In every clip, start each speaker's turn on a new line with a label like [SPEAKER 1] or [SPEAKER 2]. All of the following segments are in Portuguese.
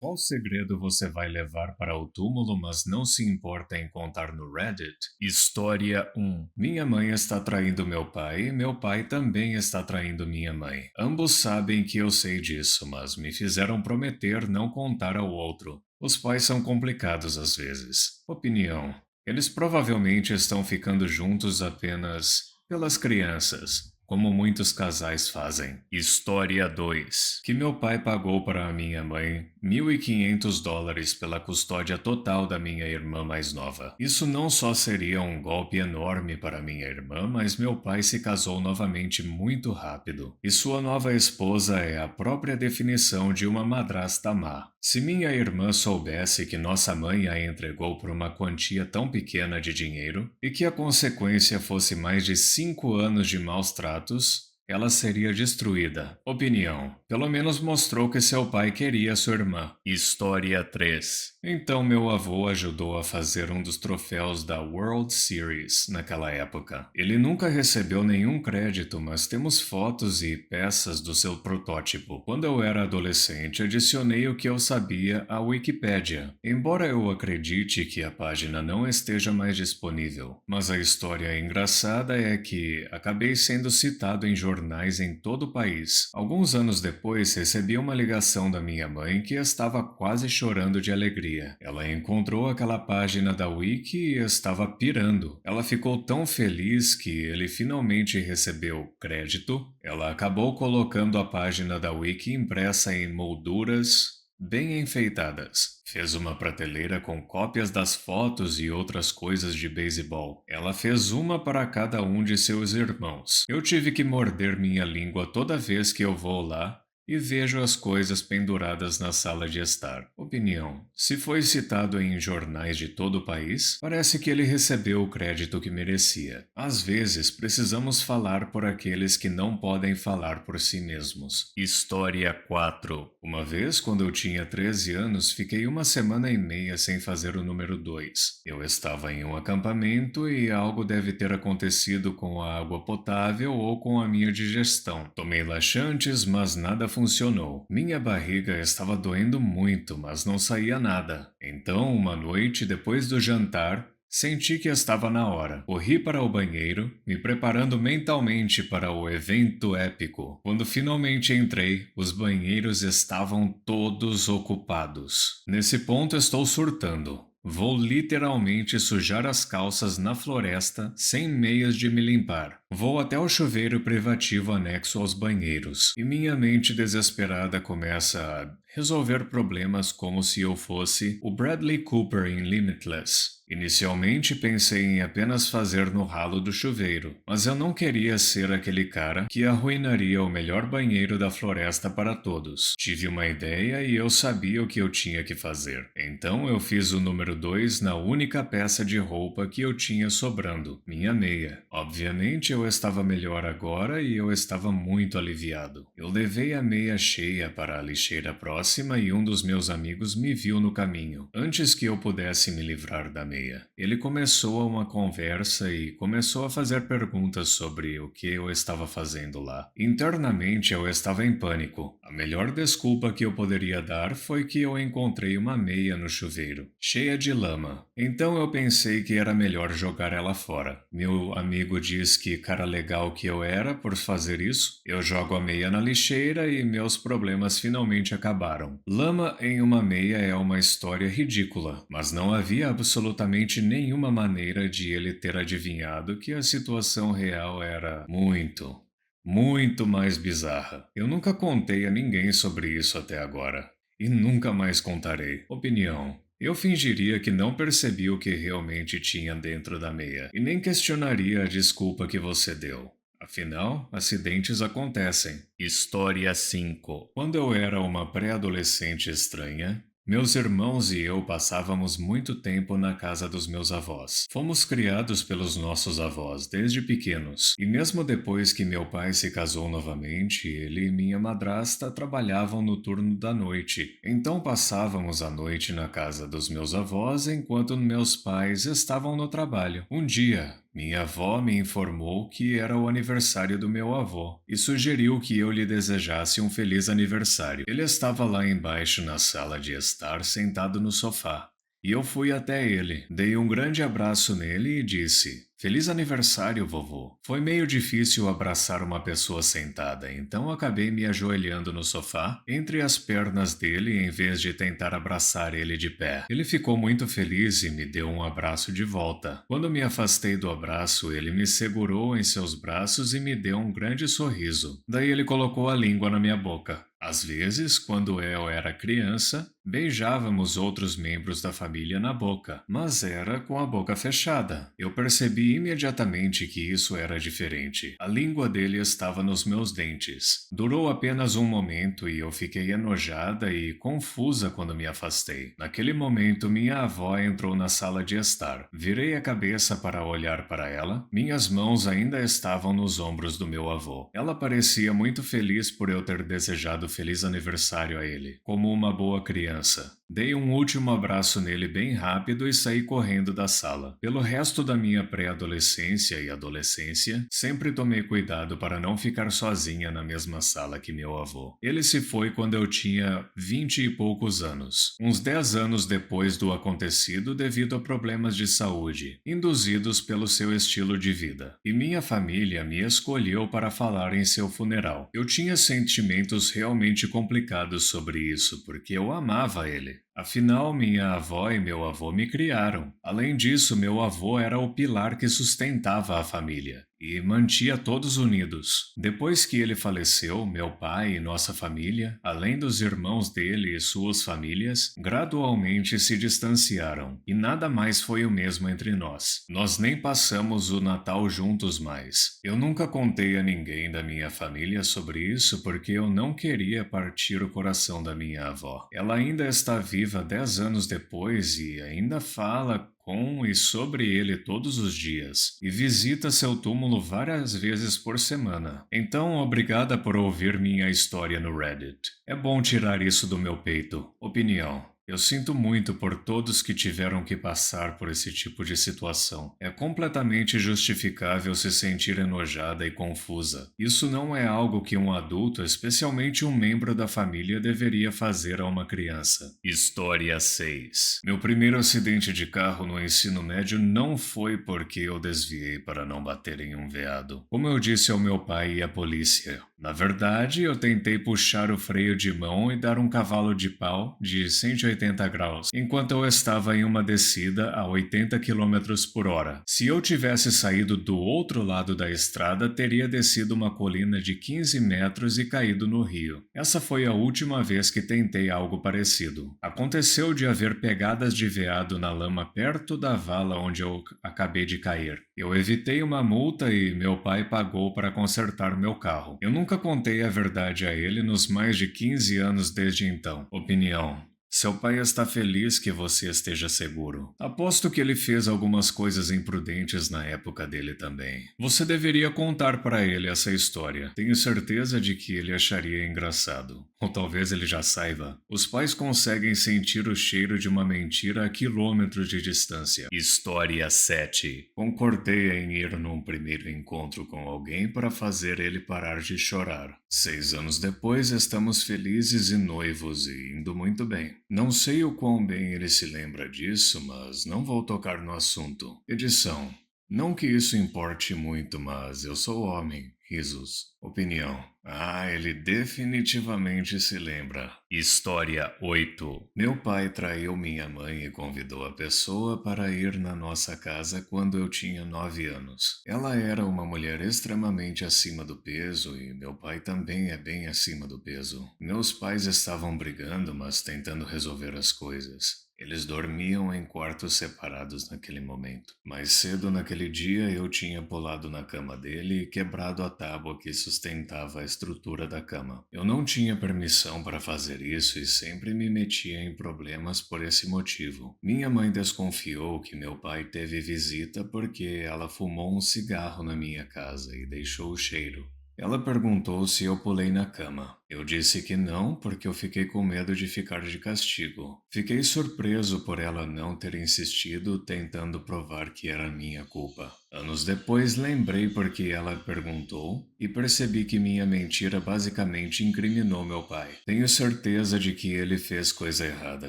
[SPEAKER 1] Qual segredo você vai levar para o túmulo, mas não se importa em contar no Reddit? História 1. Minha mãe está traindo meu pai e meu pai também está traindo minha mãe. Ambos sabem que eu sei disso, mas me fizeram prometer não contar ao outro. Os pais são complicados às vezes. Opinião. Eles provavelmente estão ficando juntos apenas pelas crianças, como muitos casais fazem. História 2. Que meu pai pagou para a minha mãe $1.500 pela custódia total da minha irmã mais nova. Isso não só seria um golpe enorme para minha irmã, mas meu pai se casou novamente muito rápido. E sua nova esposa é a própria definição de uma madrasta má. Se minha irmã soubesse que nossa mãe a entregou por uma quantia tão pequena de dinheiro e que a consequência fosse mais de 5 anos de maus tratos, ela seria destruída. Opinião. Pelo menos mostrou que seu pai queria sua irmã. História 3. Então meu avô ajudou a fazer um dos troféus da World Series naquela época. Ele nunca recebeu nenhum crédito, mas temos fotos e peças do seu protótipo. Quando eu era adolescente, adicionei o que eu sabia à Wikipédia. Embora eu acredite que a página não esteja mais disponível, mas a história engraçada é que acabei sendo citado em jornais em todo o país. Alguns anos depois, recebi uma ligação da minha mãe que estava quase chorando de alegria. Ela encontrou aquela página da Wiki e estava pirando. Ela ficou tão feliz que ele finalmente recebeu crédito. Ela acabou colocando a página da Wiki impressa em molduras bem enfeitadas. Fez uma prateleira com cópias das fotos e outras coisas de beisebol. Ela fez uma para cada um de seus irmãos. Eu tive que morder minha língua toda vez que eu vou lá e vejo as coisas penduradas na sala de estar. Opinião. Se foi citado em jornais de todo o país, parece que ele recebeu o crédito que merecia. Às vezes, precisamos falar por aqueles que não podem falar por si mesmos. História 4. Uma vez, quando eu tinha 13 anos, fiquei uma semana e meia sem fazer o número 2. Eu estava em um acampamento e algo deve ter acontecido com a água potável ou com a minha digestão. Tomei laxantes, mas nada funcionou. Minha barriga estava doendo muito, mas não saía nada. Então, uma noite, depois do jantar, senti que estava na hora. Corri para o banheiro, me preparando mentalmente para o evento épico. Quando finalmente entrei, os banheiros estavam todos ocupados. Nesse ponto estou surtando. Vou literalmente sujar as calças na floresta sem meias de me limpar. Vou até o chuveiro privativo anexo aos banheiros e minha mente desesperada começa a resolver problemas como se eu fosse o Bradley Cooper em Limitless. Inicialmente pensei em apenas fazer no ralo do chuveiro, mas eu não queria ser aquele cara que arruinaria o melhor banheiro da floresta para todos. Tive uma ideia e eu sabia o que eu tinha que fazer. Então eu fiz o número 2 na única peça de roupa que eu tinha sobrando, minha meia. Obviamente eu estava melhor agora e eu estava muito aliviado. Eu levei a meia cheia para a lixeira próxima e um dos meus amigos me viu no caminho. Antes que eu pudesse me livrar da meia, ele começou uma conversa e começou a fazer perguntas sobre o que eu estava fazendo lá. Internamente eu estava em pânico. A melhor desculpa que eu poderia dar foi que eu encontrei uma meia no chuveiro, cheia de lama. Então eu pensei que era melhor jogar ela fora. Meu amigo diz que cara legal que eu era por fazer isso. Eu jogo a meia na lixeira e meus problemas finalmente acabaram. Lama em uma meia é uma história ridícula, mas não havia absolutamente nenhuma maneira de ele ter adivinhado que a situação real era muito mais bizarra. Eu nunca contei a ninguém sobre isso até agora. E nunca mais contarei. Opinião. Eu fingiria que não percebi o que realmente tinha dentro da meia e nem questionaria a desculpa que você deu. Afinal, acidentes acontecem. História 5. Quando eu era uma pré-adolescente estranha, meus irmãos e eu passávamos muito tempo na casa dos meus avós. Fomos criados pelos nossos avós desde pequenos, e mesmo depois que meu pai se casou novamente, ele e minha madrasta trabalhavam no turno da noite. Então passávamos a noite na casa dos meus avós enquanto meus pais estavam no trabalho. Um dia, Minha avó me informou que era o aniversário do meu avô e sugeriu que eu lhe desejasse um feliz aniversário. Ele estava lá embaixo na sala de estar, sentado no sofá. E eu fui até ele, dei um grande abraço nele e disse: Feliz aniversário, vovô. Foi meio difícil abraçar uma pessoa sentada, então acabei me ajoelhando no sofá, entre as pernas dele, em vez de tentar abraçar ele de pé. Ele ficou muito feliz e me deu um abraço de volta. Quando me afastei do abraço, ele me segurou em seus braços e me deu um grande sorriso. Daí ele colocou a língua na minha boca. Às vezes, quando eu era criança, beijávamos outros membros da família na boca, mas era com a boca fechada. Eu percebi imediatamente que isso era diferente. A língua dele estava nos meus dentes. Durou apenas um momento e eu fiquei enojada e confusa quando me afastei. Naquele momento, minha avó entrou na sala de estar. Virei a cabeça para olhar para ela. Minhas mãos ainda estavam nos ombros do meu avô. Ela parecia muito feliz por eu ter desejado feliz aniversário a ele, como uma boa criança. Dei um último abraço nele bem rápido e saí correndo da sala. Pelo resto da minha pré-adolescência e adolescência, sempre tomei cuidado para não ficar sozinha na mesma sala que meu avô. Ele se foi quando eu tinha 20 e poucos anos, uns 10 anos depois do acontecido devido a problemas de saúde, induzidos pelo seu estilo de vida. E minha família me escolheu para falar em seu funeral. Eu tinha sentimentos realmente complicados sobre isso, porque eu amava ele. Afinal, minha avó e meu avô me criaram. Além disso, meu avô era o pilar que sustentava a família e mantia todos unidos. Depois que ele faleceu, meu pai e nossa família, além dos irmãos dele e suas famílias, gradualmente se distanciaram e nada mais foi o mesmo entre nós. Nós nem passamos o Natal juntos mais. Eu nunca contei a ninguém da minha família sobre isso porque eu não queria partir o coração da minha avó. Ela ainda está viva 10 anos depois e ainda fala com e sobre ele todos os dias, e visita seu túmulo várias vezes por semana. Então, obrigada por ouvir minha história no Reddit. É bom tirar isso do meu peito. Opinião. Eu sinto muito por todos que tiveram que passar por esse tipo de situação. É completamente justificável se sentir enojada e confusa. Isso não é algo que um adulto, especialmente um membro da família, deveria fazer a uma criança. História 6. Meu primeiro acidente de carro no ensino médio não foi porque eu desviei para não bater em um veado. Como eu disse ao meu pai e à polícia, na verdade, eu tentei puxar o freio de mão e dar um cavalo de pau de 180 graus, enquanto eu estava em uma descida a 80 km por hora. Se eu tivesse saído do outro lado da estrada, teria descido uma colina de 15 metros e caído no rio. Essa foi a última vez que tentei algo parecido. Aconteceu de haver pegadas de veado na lama perto da vala onde eu acabei de cair. Eu evitei uma multa e meu pai pagou para consertar meu carro. Eu nunca contei a verdade a ele nos mais de 15 anos desde então. Opinião. Seu pai está feliz que você esteja seguro. Aposto que ele fez algumas coisas imprudentes na época dele também. Você deveria contar para ele essa história. Tenho certeza de que ele acharia engraçado. Ou talvez ele já saiba. Os pais conseguem sentir o cheiro de uma mentira a quilômetros de distância. História 7. Concordei em ir num primeiro encontro com alguém para fazer ele parar de chorar. 6 anos depois, estamos felizes e noivos e indo muito bem. Não sei o quão bem ele se lembra disso, mas não vou tocar no assunto. Edição. Não que isso importe muito, mas eu sou homem. Risos. Opinião. Ah, ele definitivamente se lembra. História 8. Meu pai traiu minha mãe e convidou a pessoa para ir na nossa casa quando eu tinha 9 anos. Ela era uma mulher extremamente acima do peso e meu pai também é bem acima do peso. Meus pais estavam brigando, mas tentando resolver as coisas. Eles dormiam em quartos separados naquele momento. Mais cedo naquele dia eu tinha pulado na cama dele e quebrado a tábua que sustentava a estrutura da cama. Eu não tinha permissão para fazer isso e sempre me metia em problemas por esse motivo. Minha mãe desconfiou que meu pai teve visita porque ela fumou um cigarro na minha casa e deixou o cheiro. Ela perguntou se eu pulei na cama. Eu disse que não, porque eu fiquei com medo de ficar de castigo. Fiquei surpreso por ela não ter insistido, tentando provar que era minha culpa. Anos depois, lembrei porque ela perguntou e percebi que minha mentira basicamente incriminou meu pai. Tenho certeza de que ele fez coisa errada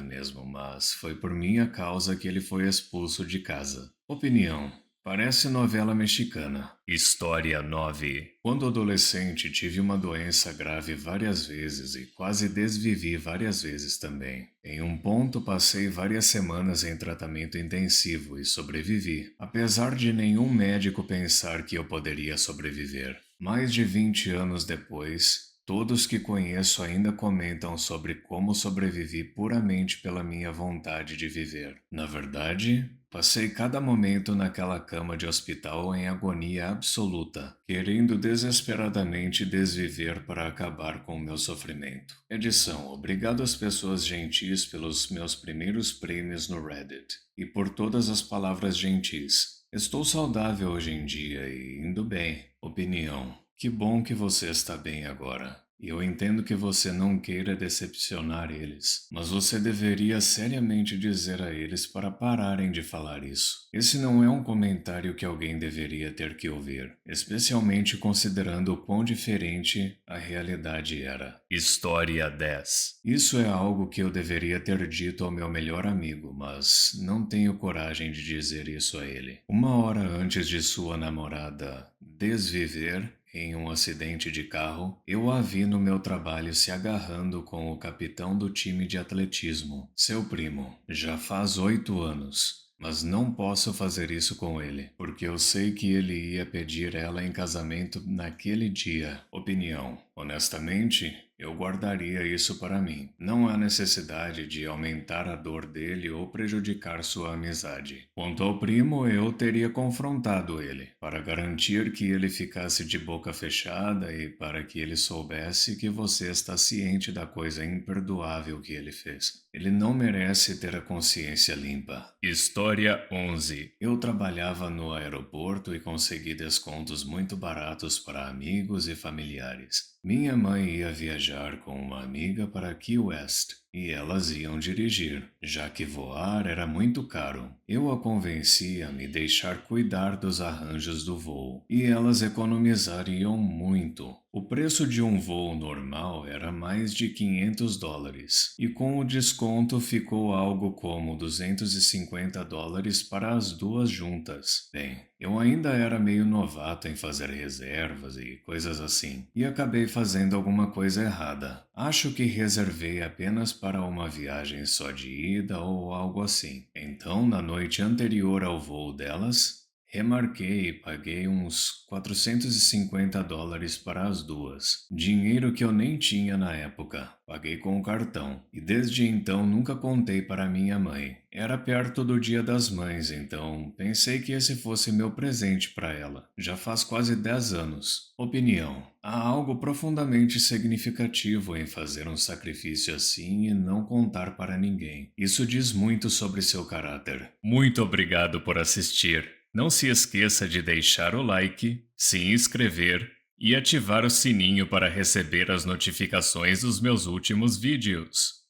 [SPEAKER 1] mesmo, mas foi por minha causa que ele foi expulso de casa. Opinião. Parece novela mexicana. História 9. Quando adolescente, tive uma doença grave várias vezes e quase desvivi várias vezes também. Em um ponto, passei várias semanas em tratamento intensivo e sobrevivi, apesar de nenhum médico pensar que eu poderia sobreviver. Mais de 20 anos depois, todos que conheço ainda comentam sobre como sobrevivi puramente pela minha vontade de viver. Na verdade, passei cada momento naquela cama de hospital em agonia absoluta, querendo desesperadamente desviver para acabar com o meu sofrimento. Edição: obrigado às pessoas gentis pelos meus primeiros prêmios no Reddit e por todas as palavras gentis. Estou saudável hoje em dia e indo bem. Opinião: que bom que você está bem agora. E eu entendo que você não queira decepcionar eles, mas você deveria seriamente dizer a eles para pararem de falar isso. Esse não é um comentário que alguém deveria ter que ouvir, especialmente considerando o quão diferente a realidade era. História 10. Isso é algo que eu deveria ter dito ao meu melhor amigo, mas não tenho coragem de dizer isso a ele. Uma hora antes de sua namorada desviver em um acidente de carro, eu a vi no meu trabalho se agarrando com o capitão do time de atletismo, seu primo. Já faz 8 anos. Mas não posso fazer isso com ele, porque eu sei que ele ia pedir ela em casamento naquele dia. Opinião: honestamente, eu guardaria isso para mim. Não há necessidade de aumentar a dor dele ou prejudicar sua amizade. Quanto ao primo, eu teria confrontado ele, para garantir que ele ficasse de boca fechada e para que ele soubesse que você está ciente da coisa imperdoável que ele fez. Ele não merece ter a consciência limpa. História 11. Eu trabalhava no aeroporto e consegui descontos muito baratos para amigos e familiares. Minha mãe ia viajar com uma amiga para Key West e elas iam dirigir, já que voar era muito caro. Eu a convenci a me deixar cuidar dos arranjos do voo e elas economizariam muito. O preço de um voo normal era mais de $500 e com o desconto ficou algo como $250 para as duas juntas. Bem, eu ainda era meio novato em fazer reservas e coisas assim, e acabei fazendo alguma coisa errada. Acho que reservei apenas para uma viagem só de ida ou algo assim. Então, na noite anterior ao voo delas, remarquei e paguei uns $450 para as duas. Dinheiro que eu nem tinha na época. Paguei com o cartão. E desde então nunca contei para minha mãe. Era perto do Dia das Mães, então pensei que esse fosse meu presente para ela. Já faz quase 10 anos. Opinião: há algo profundamente significativo em fazer um sacrifício assim e não contar para ninguém. Isso diz muito sobre seu caráter. Muito obrigado por assistir. Não se esqueça de deixar o like, se inscrever e ativar o sininho para receber as notificações dos meus últimos vídeos.